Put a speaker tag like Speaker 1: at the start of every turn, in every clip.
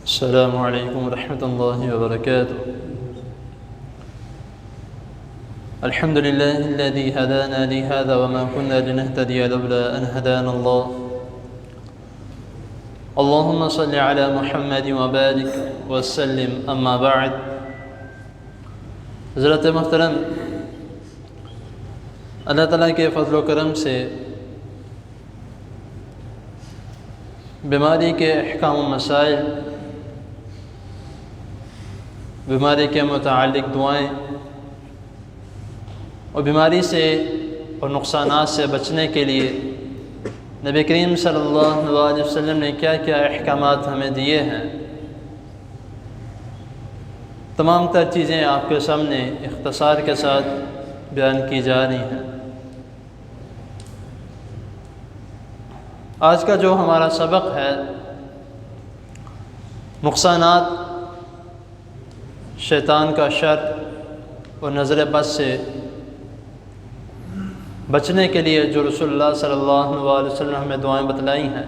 Speaker 1: السلام علیکم ورحمۃ اللہ وبرکاتہ۔ الحمد للہ الذی ہدانا لہذا وما كنا لنهتدی لولا ان ہدانا اللہ۔ اللہم صل علی محمد وبارک وسلم، اما بعد۔ حضرت محترم، اللہ تعالیٰ کے فضل و کرم سے بیماری کے احکام و مسائل، بیماری کے متعلق دعائیں اور بیماری سے اور نقصانات سے بچنے کے لیے نبی کریم صلی اللہ علیہ وسلم نے کیا کیا احکامات ہمیں دیے ہیں، تمام تر چیزیں آپ کے سامنے اختصار کے ساتھ بیان کی جا رہی ہیں۔ آج کا جو ہمارا سبق ہے، نقصانات، شیطان کا شر اور نظر بد سے بچنے کے لیے جو رسول اللہ صلی اللہ علیہ وسلم نے ہمیں دعائیں بتلائی ہیں،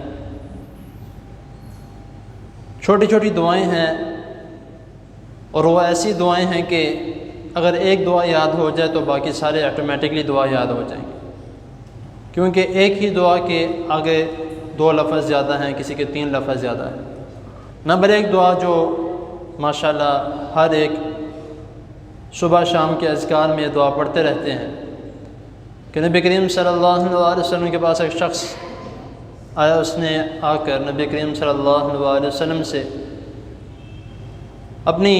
Speaker 1: چھوٹی چھوٹی دعائیں ہیں، اور وہ ایسی دعائیں ہیں کہ اگر ایک دعا یاد ہو جائے تو باقی سارے آٹومیٹکلی دعا یاد ہو جائیں گے، کیونکہ ایک ہی دعا کے آگے 2 لفظ زیادہ ہیں، کسی کے 3 لفظ زیادہ ہیں۔ نمبر 1 دعا جو ماشاءاللہ ہر ایک صبح شام کے اذکار میں یہ دعا پڑھتے رہتے ہیں کہ نبی کریم صلی اللہ علیہ وسلم کے پاس ایک شخص آیا، اس نے آ کر نبی کریم صلی اللہ علیہ وسلم سے اپنی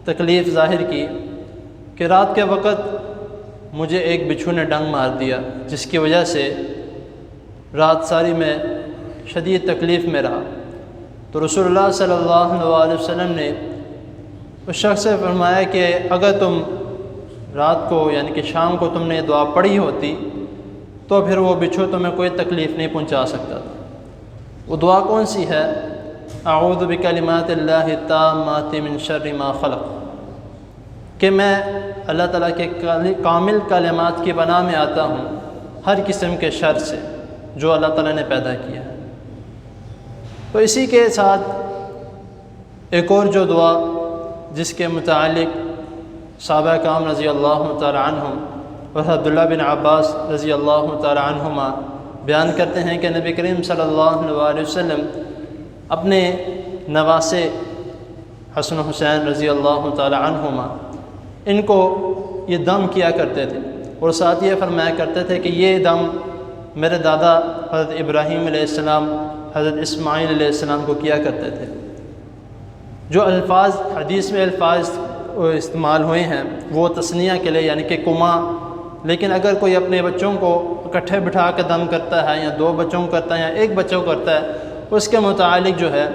Speaker 1: تکلیف ظاہر کی کہ رات کے وقت مجھے ایک بچھو نے ڈنگ مار دیا، جس کی وجہ سے رات ساری میں شدید تکلیف میں رہا۔ تو رسول اللہ صلی اللہ علیہ وسلم نے اس شخص سے فرمایا کہ اگر تم رات کو یعنی کہ شام کو تم نے دعا پڑھی ہوتی تو پھر وہ بچھو تمہیں کوئی تکلیف نہیں پہنچا سکتا تھا۔ وہ دعا کون سی ہے؟ اعوذ بکلمات اللہ التامات من شر ما خلق، کہ میں اللہ تعالیٰ کے کامل کلمات کی پناہ میں آتا ہوں ہر قسم کے شر سے جو اللہ تعالیٰ نے پیدا کیا ہے۔ تو اسی کے ساتھ ایک اور جو دعا جس کے متعلق صحابہ کرام رضی اللہ تعالی عنہم اور عبداللہ بن عباس رضی اللہ تعالی عنہما بیان کرتے ہیں کہ نبی کریم صلی اللہ علیہ وسلم اپنے نواسے حسن و حسین رضی اللہ تعالی عنہما ان کو یہ دم کیا کرتے تھے، اور ساتھ یہ فرمایا کرتے تھے کہ یہ دم میرے دادا حضرت ابراہیم علیہ السلام، حضرت اسماعیل علیہ السلام کو کیا کرتے تھے۔ جو الفاظ حدیث میں الفاظ استعمال ہوئے ہیں وہ تثنیہ کے لیے یعنی کہ کما، لیکن اگر کوئی اپنے بچوں کو اکٹھے بٹھا کے دم کرتا ہے یا 2 بچوں کو کرتا ہے یا 1 بچوں کو کرتا ہے، اس کے متعلق جو ہے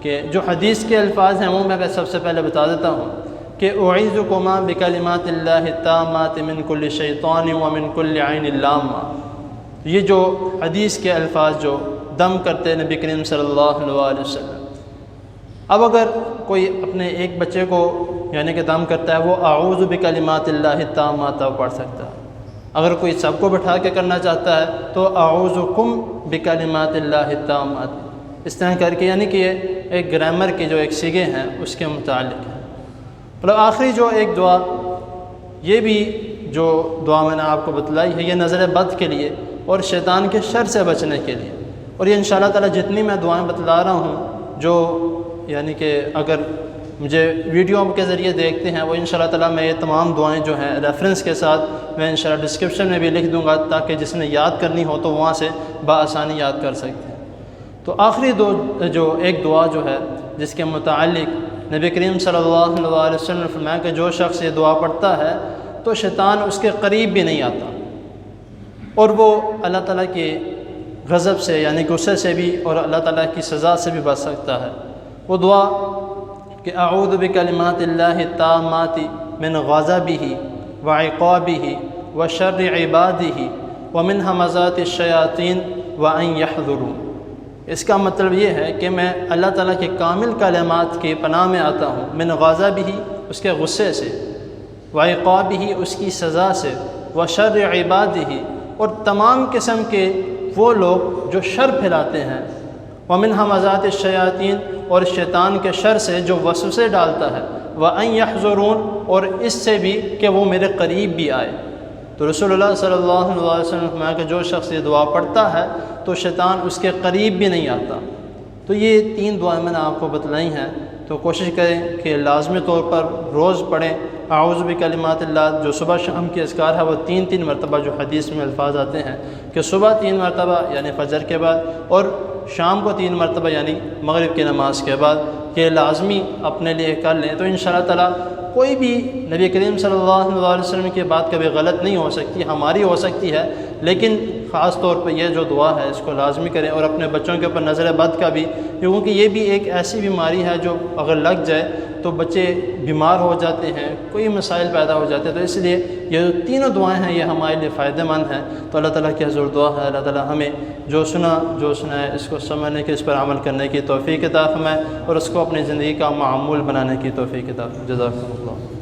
Speaker 1: کہ جو حدیث کے الفاظ ہیں وہ میں سب سے پہلے بتا دیتا ہوں کہ اعیذکما بکلمات اللہ التامات من کل شیطان ومن کل عین لامہ۔ یہ جو حدیث کے الفاظ جو دم کرتے نبی کریم صلی اللہ علیہ وسلم، اب اگر کوئی اپنے ایک بچے کو یعنی کہ دم کرتا ہے وہ اعوذ بکلمات اللہ التامات پڑھ سکتا ہے۔ اگر کوئی سب کو بٹھا کے کرنا چاہتا ہے تو اعوذکم بکلمات اللہ التامات، اس طرح کر کے، یعنی کہ یہ ایک گرامر کے جو ایک صیغے ہیں اس کے متعلق ہے۔ اور آخری جو ایک دعا، یہ بھی جو دعا میں نے آپ کو بتلائی ہے، یہ نظر بد کے لیے اور شیطان کے شر سے بچنے کے لیے، اور یہ انشاءاللہ تعالی جتنی میں دعائیں بتلا رہا ہوں جو یعنی کہ اگر مجھے ویڈیو کے ذریعے دیکھتے ہیں وہ انشاءاللہ تعالی میں یہ تمام دعائیں جو ہیں ریفرنس کے ساتھ میں انشاءاللہ ڈسکرپشن میں بھی لکھ دوں گا، تاکہ جس نے یاد کرنی ہو تو وہاں سے بآسانی یاد کر سکتے ہیں۔ تو آخری جو ایک دعا جو ہے جس کے متعلق نبی کریم صلی اللہ علیہ وسلم نے فرمایا کہ جو شخص یہ دعا پڑھتا ہے تو شیطان اس کے قریب بھی نہیں آتا، اور وہ اللہ تعالیٰ کے غضب سے یعنی غصے سے بھی اور اللہ تعالیٰ کی سزا سے بھی بچ سکتا ہے۔ وہ دعا کہ اعوذ بکلمات اللہ التامات من غضبہ وعقابہ وشر عبادہ ومن ہمزات الشیاطین وان یحضرون۔ اس کا مطلب یہ ہے کہ میں اللہ تعالیٰ کے کامل کلمات کی پناہ میں آتا ہوں، من غضبہ اس کے غصے سے، وعقابہ اس کی سزا سے، وشر عبادہ اور تمام قسم کے وہ لوگ جو شر پھیلاتے ہیں، ومن ہمزات الشیاطین اور شیطان کے شر سے جو وسوسے ڈالتا ہے، وَأَن يَحْضُرُونَ اور اس سے بھی کہ وہ میرے قریب بھی آئے۔ تو رسول اللہ صلی اللہ علیہ وسلم نے فرمایا کہ جو شخص یہ دعا پڑھتا ہے تو شیطان اس کے قریب بھی نہیں آتا۔ تو یہ 3 دعائیں میں نے آپ کو بتلائی ہیں، تو کوشش کریں کہ لازمی طور پر روز پڑھیں۔ اعوذ بکلمات اللہ، جو صبح شام کی اذکار ہے وہ 3 مرتبہ جو حدیث میں الفاظ آتے ہیں کہ صبح 3 مرتبہ یعنی فجر کے بعد، اور شام کو 3 مرتبہ یعنی مغرب کی نماز کے بعد، کہ لازمی اپنے لیے کر لیں تو انشاءاللہ تعالیٰ کوئی بھی نبی کریم صلی اللہ علیہ وسلم کی بات کبھی غلط نہیں ہو سکتی، ہماری ہو سکتی ہے، لیکن خاص طور پہ یہ جو دعا ہے اس کو لازمی کریں، اور اپنے بچوں کے اوپر نظر بد کا بھی، کیونکہ یہ بھی ایک ایسی بیماری ہے جو اگر لگ جائے تو بچے بیمار ہو جاتے ہیں، کوئی مسائل پیدا ہو جاتے ہیں، تو اس لیے یہ جو 3 دعائیں ہیں یہ ہمارے لیے فائدہ مند ہیں۔ تو اللہ تعالیٰ کی حضور دعا ہے اللہ تعالیٰ ہمیں جو سنا ہے اس کو سمجھنے کی، اس پر عمل کرنے کی توفیق عطا فرمائے، اور اس کو اپنی زندگی کا معمول بنانے کی توفیق عطا فرمائے۔ جزاکم اللہ۔